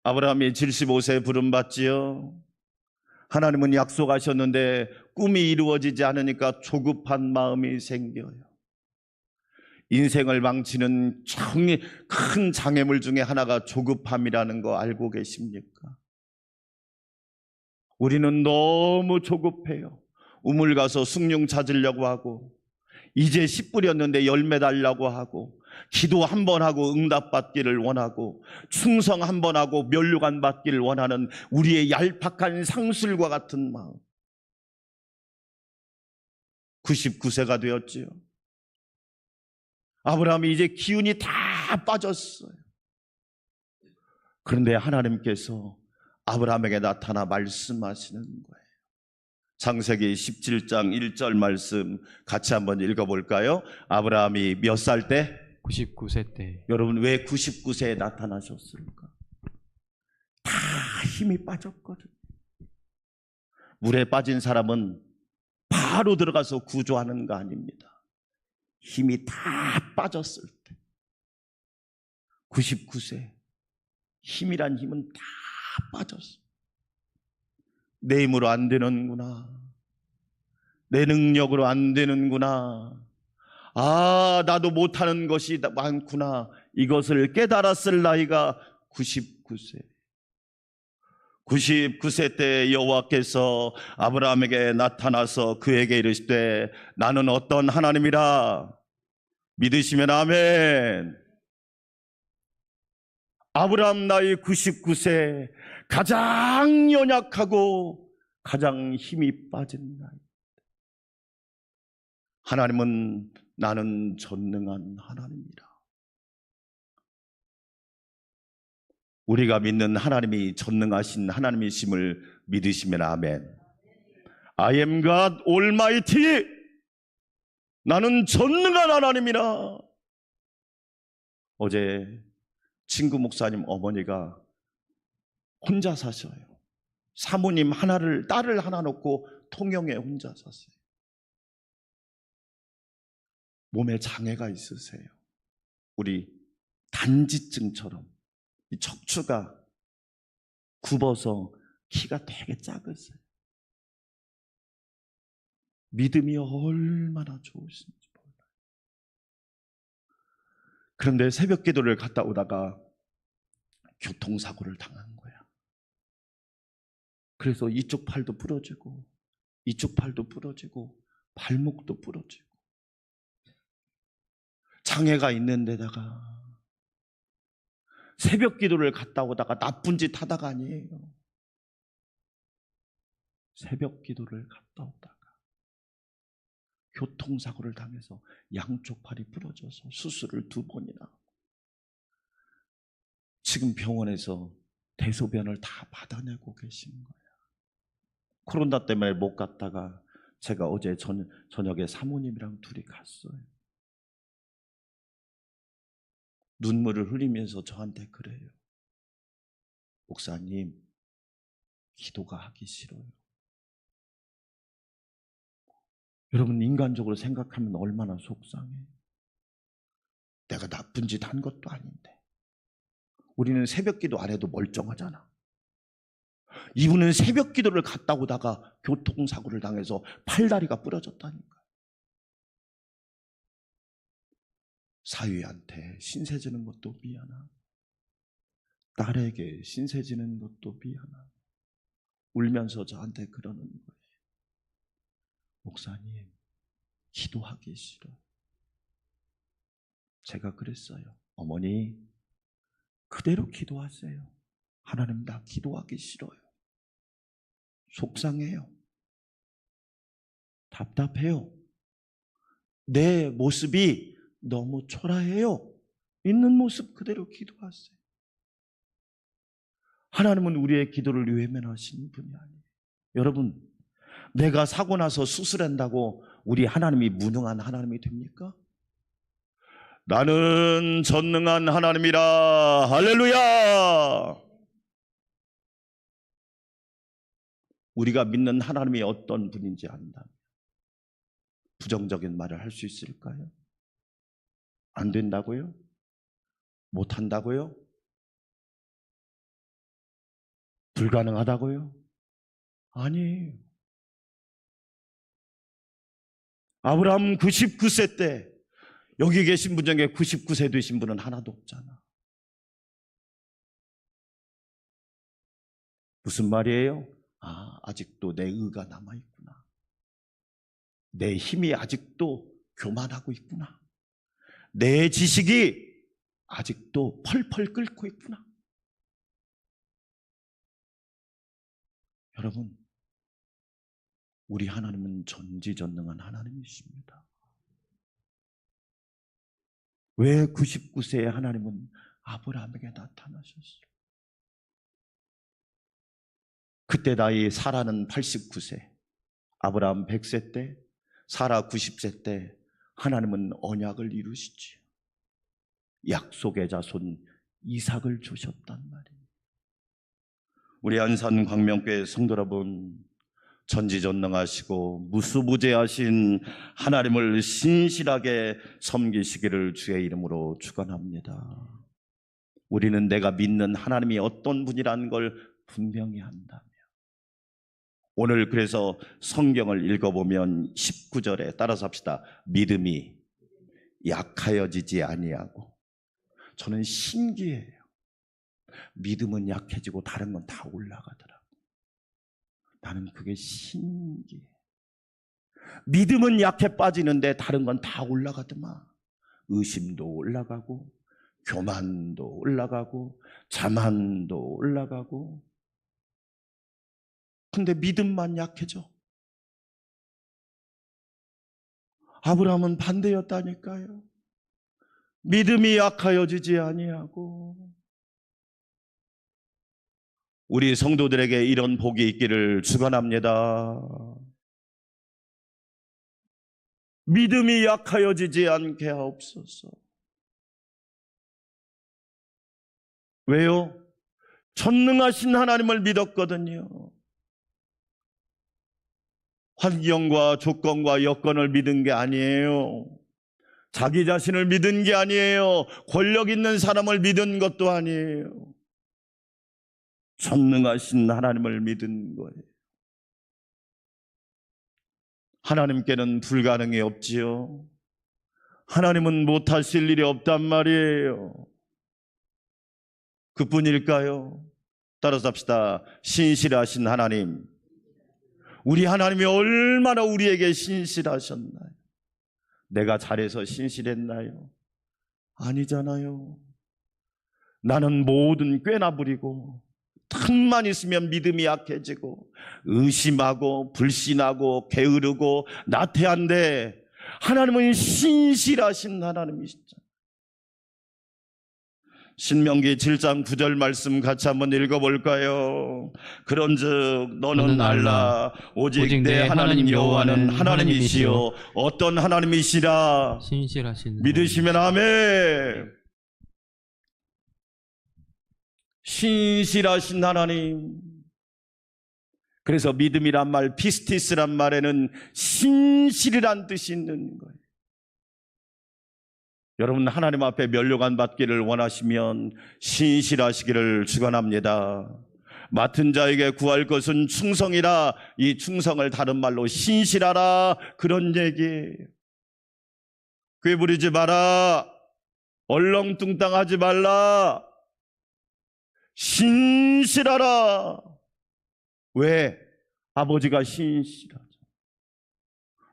아브라함이 75세 부름받지요. 하나님은 약속하셨는데 꿈이 이루어지지 않으니까 조급한 마음이 생겨요. 인생을 망치는 큰 장애물 중에 하나가 조급함이라는 거 알고 계십니까? 우리는 너무 조급해요. 우물 가서 숭늉 찾으려고 하고, 이제 씨 뿌렸는데 열매 달라고 하고, 기도 한 번 하고 응답받기를 원하고, 충성 한 번 하고 면류관 받기를 원하는 우리의 얄팍한 상술과 같은 마음. 99세가 되었지요. 아브라함이 이제 기운이 다 빠졌어요. 그런데 하나님께서 아브라함에게 나타나 말씀하시는 거예요. 창세기 17장 1절 말씀 같이 한번 읽어볼까요? 아브라함이 몇 살 때? 99세 때. 여러분, 왜 99세에 나타나셨을까? 다 힘이 빠졌거든요. 물에 빠진 사람은 바로 들어가서 구조하는 거 아닙니다. 힘이 다 빠졌을 때, 99세, 힘이란 힘은 다 빠졌어. 내 힘으로 안 되는구나, 내 능력으로 안 되는구나, 아, 나도 못하는 것이 많구나, 이것을 깨달았을 나이가 99세. 99세 때 여호와께서 아브라함에게 나타나서 그에게 이르시되 나는 어떤 하나님이라. 믿으시면 아멘. 아브라함 나이 99세, 가장 연약하고 가장 힘이 빠진 나이. 하나님은 나는 전능한 하나님이라. 우리가 믿는 하나님이 전능하신 하나님이심을 믿으시면 아멘. I am God Almighty. 나는 전능한 하나님이라. 어제 친구 목사님 어머니가 혼자 사셔요. 사모님 하나를, 딸을 하나 놓고 통영에 혼자 사세요. 몸에 장애가 있으세요. 우리 단지증처럼 이 척추가 굽어서 키가 되게 작으세요. 믿음이 얼마나 좋으신지 몰라요. 그런데 새벽 기도를 갔다 오다가 교통사고를 당한 거야. 그래서 이쪽 팔도 부러지고 이쪽 팔도 부러지고 발목도 부러지고 장애가 있는 데다가 새벽 기도를 갔다 오다가 나쁜 짓 하다가 아니에요. 새벽 기도를 갔다 오다가 교통사고를 당해서 양쪽 팔이 부러져서 수술을 2번이나. 지금 병원에서 대소변을 다 받아내고 계신 거예요. 코로나 때문에 못 갔다가 제가 어제 저녁에 사모님이랑 둘이 갔어요. 눈물을 흘리면서 저한테 그래요. 목사님, 기도가 하기 싫어요. 여러분, 인간적으로 생각하면 얼마나 속상해요. 내가 나쁜 짓 한 것도 아닌데. 우리는 새벽 기도 안 해도 멀쩡하잖아. 이분은 새벽 기도를 갔다 오다가 교통사고를 당해서 팔다리가 부러졌다니까. 사위한테 신세 지는 것도 미안하고 딸에게 신세 지는 것도 미안하고 울면서 저한테 그러는 거예요. 목사님, 기도하기 싫어요. 제가 그랬어요. 어머니, 그대로 기도하세요. 하나님, 나 기도하기 싫어요. 속상해요. 답답해요. 내 모습이 너무 초라해요. 있는 모습 그대로 기도하세요. 하나님은 우리의 기도를 외면하시는 분이 아니에요. 여러분, 내가 사고 나서 수술한다고 우리 하나님이 무능한 하나님이 됩니까? 나는 전능한 하나님이라. 할렐루야. 우리가 믿는 하나님이 어떤 분인지 안다면 부정적인 말을 할 수 있을까요? 안 된다고요? 못한다고요? 불가능하다고요? 아니에요. 아브라함 99세 때 여기 계신 분 중에 99세 되신 분은 하나도 없잖아. 무슨 말이에요? 아직도 내 의가 남아있구나. 내 힘이 아직도 교만하고 있구나. 내 지식이 아직도 펄펄 끓고 있구나. 여러분, 우리 하나님은 전지전능한 하나님이십니다. 왜 99세의 하나님은 아브라함에게 나타나셨어요? 그때 나이 사라는 89세, 아브라함 100세 때, 사라 90세 때 하나님은 언약을 이루시지요. 약속의 자손 이삭을 주셨단 말이에요. 우리 안산 광명교회 성도 여러분, 전지전능하시고 무수부재하신 하나님을 신실하게 섬기시기를 주의 이름으로 축원합니다. 우리는 내가 믿는 하나님이 어떤 분이라는 걸 분명히 한다며. 오늘 그래서 성경을 읽어보면 19절에 따라서 합시다. 믿음이 약하여지지 아니하고. 저는 신기해요. 믿음은 약해지고 다른 건 다 올라가더라고요. 나는 그게 신기해. 믿음은 약해 빠지는데 다른 건 다 올라가더만. 의심도 올라가고, 교만도 올라가고, 자만도 올라가고. 근데 믿음만 약해져. 아브라함은 반대였다니까요. 믿음이 약하여지지 아니하고. 우리 성도들에게 이런 복이 있기를 축원합니다. 믿음이 약하여지지 않게 하옵소서. 왜요? 전능하신 하나님을 믿었거든요. 환경과 조건과 여건을 믿은 게 아니에요. 자기 자신을 믿은 게 아니에요. 권력 있는 사람을 믿은 것도 아니에요. 전능하신 하나님을 믿은 거예요. 하나님께는 불가능이 없지요. 하나님은 못하실 일이 없단 말이에요. 그뿐일까요? 따라서 합시다. 신실하신 하나님. 우리 하나님이 얼마나 우리에게 신실하셨나요? 내가 잘해서 신실했나요? 아니잖아요. 나는 뭐든 꿰나 부리고 틈만 있으면 믿음이 약해지고 의심하고 불신하고 게으르고 나태한데 하나님은 신실하신 하나님이시죠. 신명기 7장 9절 말씀 같이 한번 읽어볼까요? 그런즉 너는 알라 오직 내 하나님 여호와는 하나님이시요 어떤 하나님이시라. 신실하신 믿으시면 아멘. 신실하신 하나님. 그래서 믿음이란 말, 피스티스란 말에는 신실이란 뜻이 있는 거예요. 여러분 하나님 앞에 면류관 받기를 원하시면 신실하시기를 축원합니다. 맡은 자에게 구할 것은 충성이라. 이 충성을 다른 말로 신실하라 그런 얘기예요. 꾀부리지 마라. 얼렁뚱땅하지 말라. 신실하라. 왜? 아버지가 신실하죠.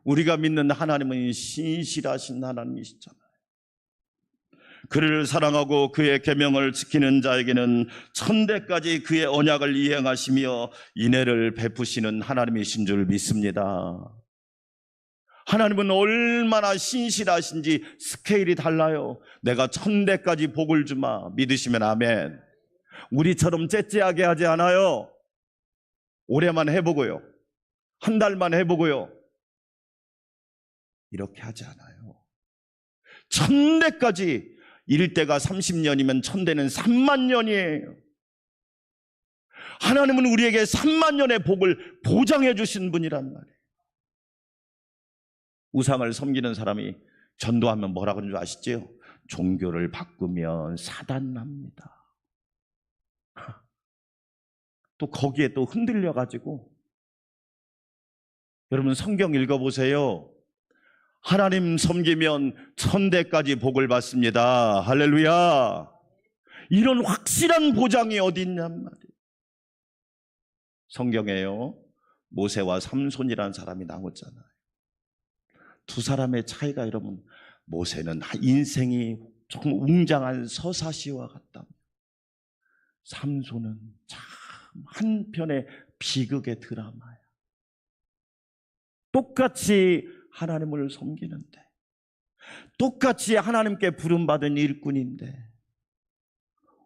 우리가 믿는 하나님은 신실하신 하나님이시잖아요. 그를 사랑하고 그의 계명을 지키는 자에게는 천대까지 그의 언약을 이행하시며 인애를 베푸시는 하나님이신 줄 믿습니다. 하나님은 얼마나 신실하신지 스케일이 달라요. 내가 천대까지 복을 주마. 믿으시면 아멘. 우리처럼 째째하게 하지 않아요. 올해만 해보고요. 한 달만 해보고요. 이렇게 하지 않아요. 천대까지. 1대가 30년이면 천대는 3만 년이에요. 하나님은 우리에게 3만 년의 복을 보장해 주신 분이란 말이에요. 우상을 섬기는 사람이 전도하면 뭐라 그러는 줄 아시죠? 종교를 바꾸면 사단납니다. 또 거기에 또 흔들려가지고 여러분 성경 읽어보세요. 하나님 섬기면 천대까지 복을 받습니다. 할렐루야. 이런 확실한 보장이 어디 있냔 말이에요. 성경에요, 모세와 삼손이라는 사람이 나오잖아요. 두 사람의 차이가 여러분, 모세는 인생이 조금 웅장한 서사시와 같다. 삼손은 참 한편의 비극의 드라마야. 똑같이 하나님을 섬기는데, 똑같이 하나님께 부름받은 일꾼인데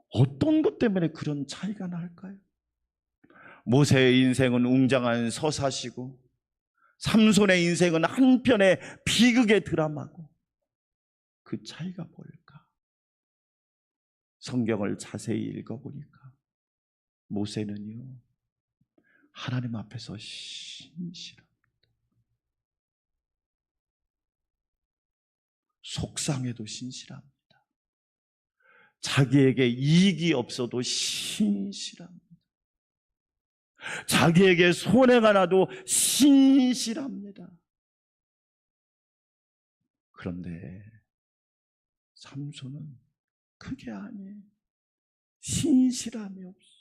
어떤 것 때문에 그런 차이가 날까요? 모세의 인생은 웅장한 서사시고 삼손의 인생은 한편의 비극의 드라마고, 그 차이가 뭘까? 성경을 자세히 읽어보니까 모세는요, 하나님 앞에서 신실합니다. 속상해도 신실합니다. 자기에게 이익이 없어도 신실합니다. 자기에게 손해가 나도 신실합니다. 그런데 삼손은 그게 아니에요. 신실함이 없어.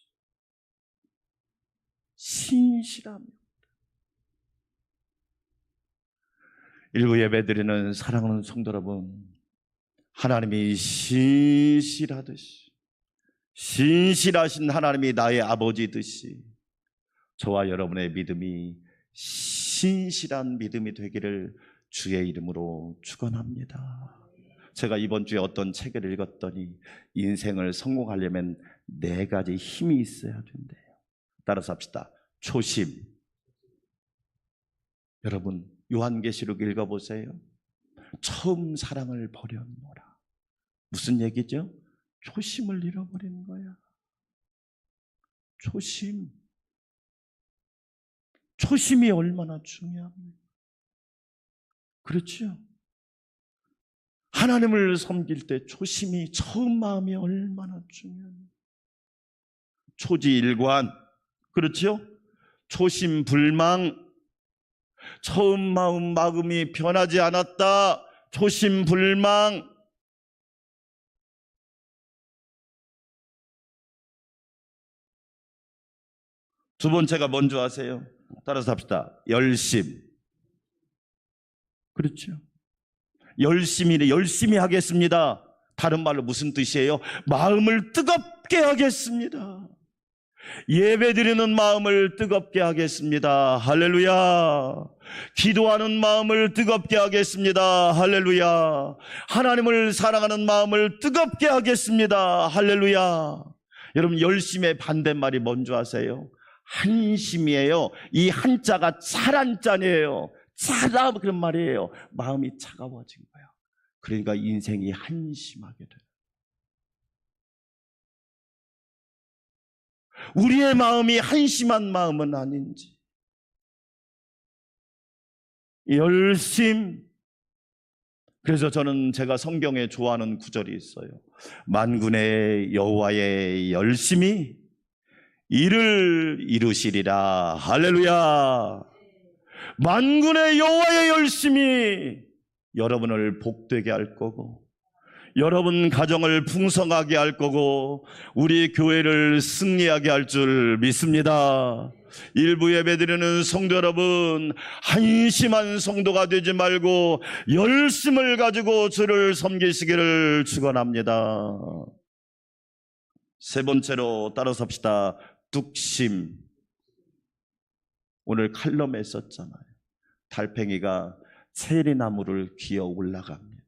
신실함이 없다. 일부 예배드리는 사랑하는 성도 여러분, 하나님이 신실하듯이, 신실하신 하나님이 나의 아버지듯이 저와 여러분의 믿음이 신실한 믿음이 되기를 주의 이름으로 축원합니다. 제가 이번 주에 어떤 책을 읽었더니 인생을 성공하려면 4가지 힘이 있어야 된대요. 따라서 합시다. 초심. 여러분 요한계시록 읽어보세요. 처음 사랑을 버렸노라. 무슨 얘기죠? 초심을 잃어버리는 거야. 초심. 초심이 얼마나 중요합니까? 그렇죠? 하나님을 섬길 때 초심이, 처음 마음이 얼마나 중요합니까? 초지일관, 그렇죠? 초심불망, 처음 마음이 변하지 않았다. 초심불망. 두 번째가 뭔지 아세요? 따라서 합시다. 열심. 그렇죠? 열심히 하겠습니다. 다른 말로 무슨 뜻이에요? 마음을 뜨겁게 하겠습니다. 예배드리는 마음을 뜨겁게 하겠습니다. 할렐루야. 기도하는 마음을 뜨겁게 하겠습니다. 할렐루야. 하나님을 사랑하는 마음을 뜨겁게 하겠습니다. 할렐루야. 여러분 열심의 반대말이 뭔지 아세요? 한심이에요. 이 한자가 차란자니에요. 차다 그런 말이에요. 마음이 차가워진 거야. 그러니까 인생이 한심하게 돼요. 우리의 마음이 한심한 마음은 아닌지. 열심. 그래서 저는 제가 성경에 좋아하는 구절이 있어요. 만군의 여호와의 열심히 이를 이루시리라. 할렐루야. 만군의 여호와의 열심히 여러분을 복되게 할 거고, 여러분 가정을 풍성하게 할 거고, 우리 교회를 승리하게 할 줄 믿습니다. 일부 예배드리는 성도 여러분, 한심한 성도가 되지 말고 열심을 가지고 주를 섬기시기를 축원합니다. 세 번째로 따라서 합시다. 뚝심. 오늘 칼럼에 썼잖아요. 달팽이가 체리나무를 기어 올라갑니다.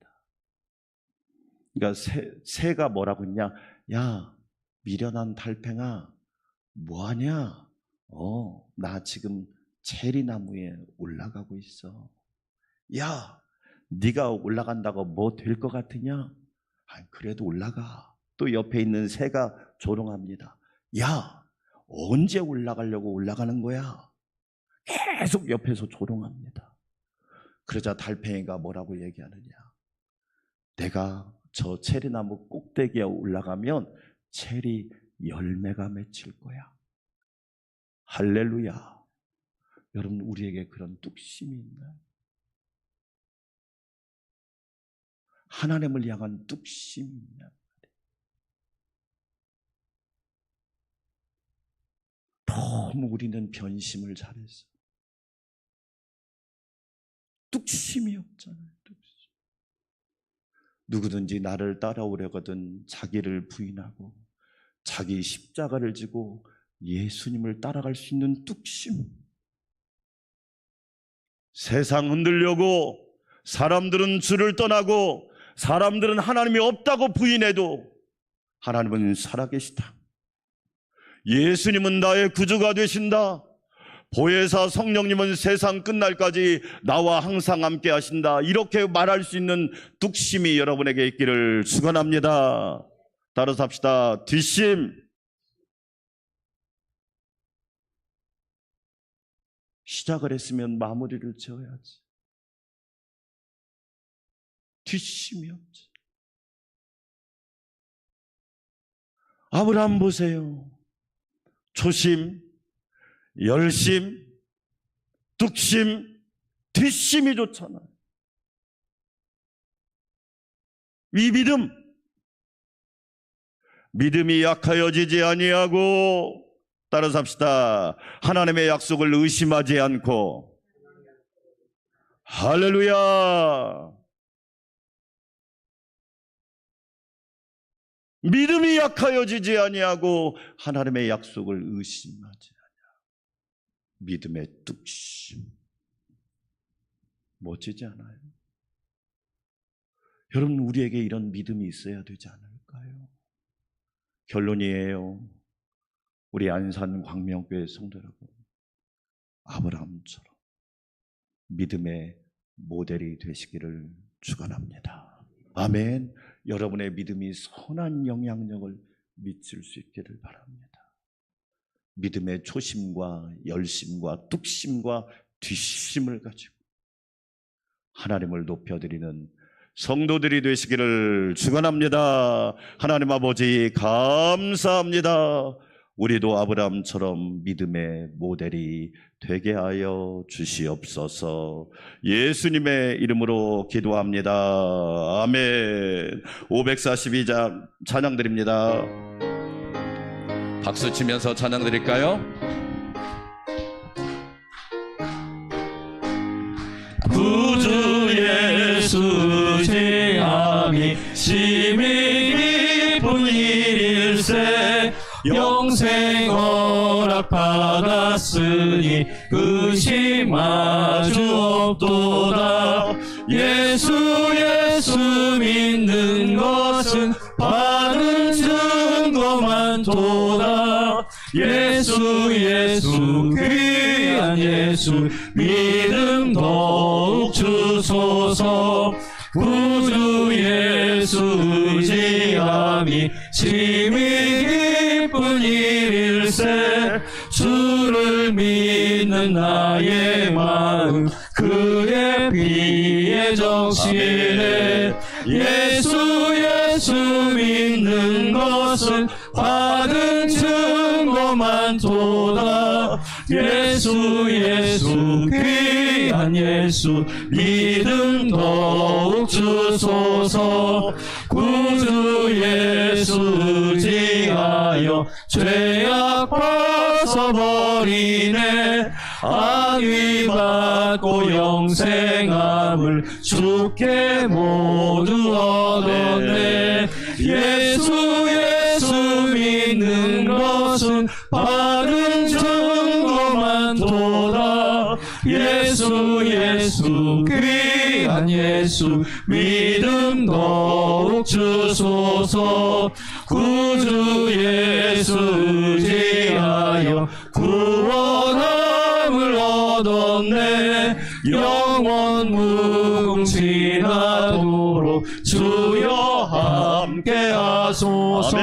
그러니까 새가 뭐라고 했냐? 야, 미련한 달팽아, 뭐하냐? 나 지금 체리나무에 올라가고 있어. 야, 네가 올라간다고 뭐 될 것 같으냐? 그래도 올라가. 또 옆에 있는 새가 조롱합니다. 야, 언제 올라가려고 올라가는 거야? 계속 옆에서 조롱합니다. 그러자 달팽이가 뭐라고 얘기하느냐? 내가 저 체리나무 꼭대기에 올라가면 체리 열매가 맺힐 거야. 할렐루야. 여러분, 우리에게 그런 뚝심이 있나요? 하나님을 향한 뚝심이 있냐? 너무 우리는 변심을 잘해서 뚝심이 없잖아요. 뚝심. 누구든지 나를 따라오려거든 자기를 부인하고 자기 십자가를 지고 예수님을 따라갈 수 있는 뚝심. 세상 흔들려고 사람들은 주를 떠나고 사람들은 하나님이 없다고 부인해도 하나님은 살아계시다. 예수님은 나의 구주가 되신다. 보혜사 성령님은 세상 끝날까지 나와 항상 함께 하신다. 이렇게 말할 수 있는 뚝심이 여러분에게 있기를 축원합니다. 따라서 합시다. 뒷심. 시작을 했으면 마무리를 지어야지. 뒷심이 없지. 아브라함 보세요. 초심, 열심, 뚝심, 뒷심이 좋잖아요. 이 믿음이 약하여지지 아니하고, 따라서 합시다. 하나님의 약속을 의심하지 않고, 할렐루야. 믿음이 약하여지지 아니하고 하나님의 약속을 의심하지 아니하고. 믿음의 뚝심. 멋지지 않아요? 여러분, 우리에게 이런 믿음이 있어야 되지 않을까요? 결론이에요. 우리 안산 광명교회 성도 여러분, 아브라함처럼 믿음의 모델이 되시기를 축원합니다. 아멘. 여러분의 믿음이 선한 영향력을 미칠 수 있기를 바랍니다. 믿음의 초심과 열심과 뚝심과 뒷심을 가지고 하나님을 높여드리는 성도들이 되시기를 축원합니다. 하나님 아버지 감사합니다. 우리도 아브라함처럼 믿음의 모델이 되게 하여 주시옵소서. 예수님의 이름으로 기도합니다. 아멘. 542장 찬양 드립니다. 박수 치면서 찬양 드릴까요? 구주 예수 제함이 심히 기쁜 일일세. 영생 허락 받았으니 의심 마주 없도다. 예수 믿는 것은 받은 증거만 도다. 예수 귀한 예수 믿음 더욱 주소서. 구주 예수 의지함이 심히 기쁜 일일세. 주를 믿는 나의 마음 그의 피에 정신해. 예수 믿는 것은 받은 증거만 도다. 예수 귀한 예수 믿음 더욱 주소서. 구주 예수 의지하여 죄악 벗어버리네. 악위 받고 영생함을 주께 모두 얻었네. 예수 믿는 것은 받은 증거만 도다. 예수 귀한 예수 믿음 더욱 주소서. 구주 예수 의지하여 구원함을 얻었네. 영원 무궁지나도록 주여 함께 하소서.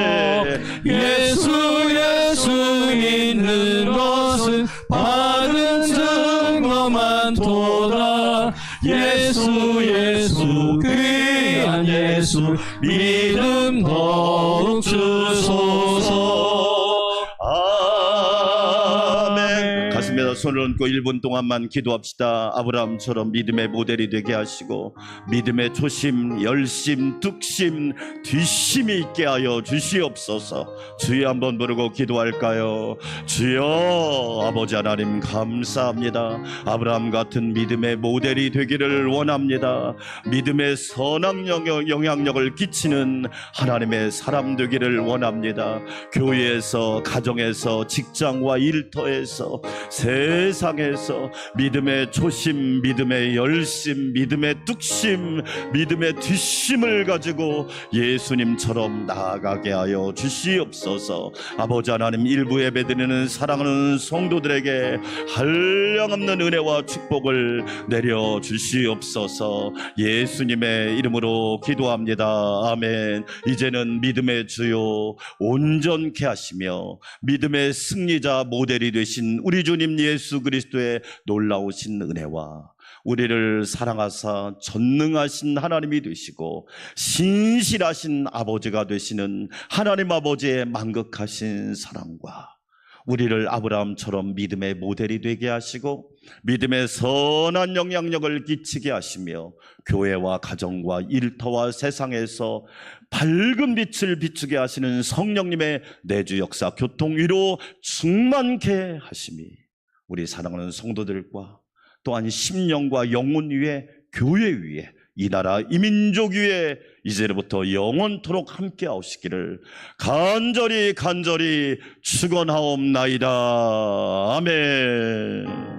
예수 믿는 것은 받은 증거만 도다. 예수 귀한 예수 믿음 더욱 주소서. 아멘. 가슴에다 손을 얹고 1분 동안만 기도합시다. 아브라함처럼 믿음의 모델이 되게 하시고 믿음의 초심, 열심, 뚝심, 뒷심이 있게 하여 주시옵소서. 주여 한번 부르고 기도할까요? 주여, 아버지 하나님 감사합니다. 아브라함 같은 믿음의 모델이 되기를 원합니다. 믿음의 선한 영향력을 끼치는 하나님의 사람 되기를 원합니다. 교회에서, 가정에서, 직장과 일터에서, 세상에서 믿음의 초심, 믿음의 열심, 믿음의 뚝심, 믿음의 뒷심을 가지고 예수님처럼 나아가게 하여 주시옵소서. 아버지 하나님, 일부 예배드리는 사랑하는 성도들에게 한량없는 은혜와 축복을 내려 주시옵소서. 예수님의 이름으로 기도합니다. 아멘. 이제는 믿음의 주요 온전케 하시며 믿음의 승리자 모델이 되신 우리 주님 예수 그리스도의 놀라우신 은혜와 우리를 사랑하사 전능하신 하나님이 되시고 신실하신 아버지가 되시는 하나님 아버지의 만극하신 사랑과 우리를 아브라함처럼 믿음의 모델이 되게 하시고 믿음의 선한 영향력을 끼치게 하시며 교회와 가정과 일터와 세상에서 밝은 빛을 비추게 하시는 성령님의 내주 역사 교통위로 충만케 하심이 우리 사랑하는 성도들과 또한 심령과 영혼 위에, 교회 위에, 이 나라 이 민족 위에 이제부터 영원토록 함께 하시기를 간절히 축원하옵나이다. 아멘.